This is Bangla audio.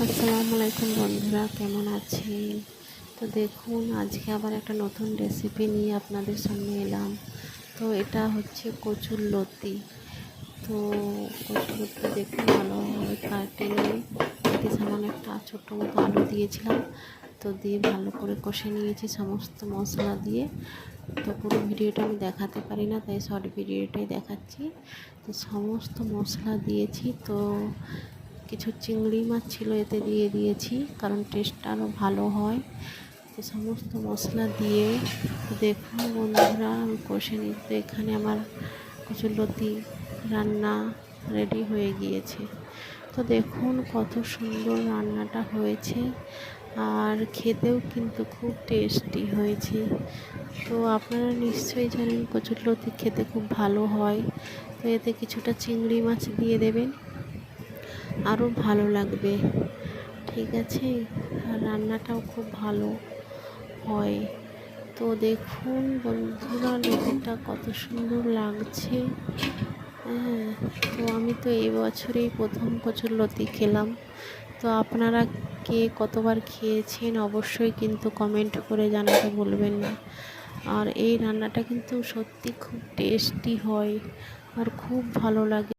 আসসালামু আলাইকুম বন্ধুরা, কেমন আছেন? তো দেখুন, আজকে আবার একটা নতুন রেসিপি নিয়ে আপনাদের সামনে এলাম। তো এটা হচ্ছে কচুর লতি। তো কচুর লতিটা দেখুন ভালোভাবে কেটে নিয়ে এতে সামান্য একটা ছোট্ট মতো আলু দিয়েছিলাম। তো দিয়ে ভালো করে কষে নিয়েছি সমস্ত মশলা দিয়ে। তো পুরো ভিডিওটা আমি দেখাতে পারি না, তাই শর্ট ভিডিওটাই দেখাচ্ছি। তো সমস্ত মশলা দিয়েছি। তো কিছু চিংড়ি মাছ ছিল, এতে দিয়ে দিয়েছি কারণ টেস্টটা আরও ভালো হয়। তো সমস্ত মশলা দিয়ে দেখুন বন্ধুরা, আমি কষে নিই। তো এখানে আমার কচুরলতি রান্না রেডি হয়ে গিয়েছে। তো দেখুন কত সুন্দর রান্নাটা হয়েছে, আর খেতেও কিন্তু খুব টেস্টি হয়েছে। তো আপনারা নিশ্চয়ই জানেন কচুরলতি খেতে খুব ভালো হয়। তো এতে কিছুটা চিংড়ি মাছ দিয়ে দেবেন, আরও ভালো লাগবে। ঠিক আছে, আর রান্নাটাও খুব ভালো হয়। তো দেখুন বন্ধুরা, লতিটা কত সুন্দর লাগছে। হ্যাঁ, তো আমি তো এই বছরেই প্রথম কচুরলতি খেলাম। তো আপনারা কে কতবার খেয়েছেন অবশ্যই কিন্তু কমেন্ট করে জানাতে বলবেন না। আর এই রান্নাটা কিন্তু সত্যি খুব টেস্টি হয় আর খুব ভালো লাগে।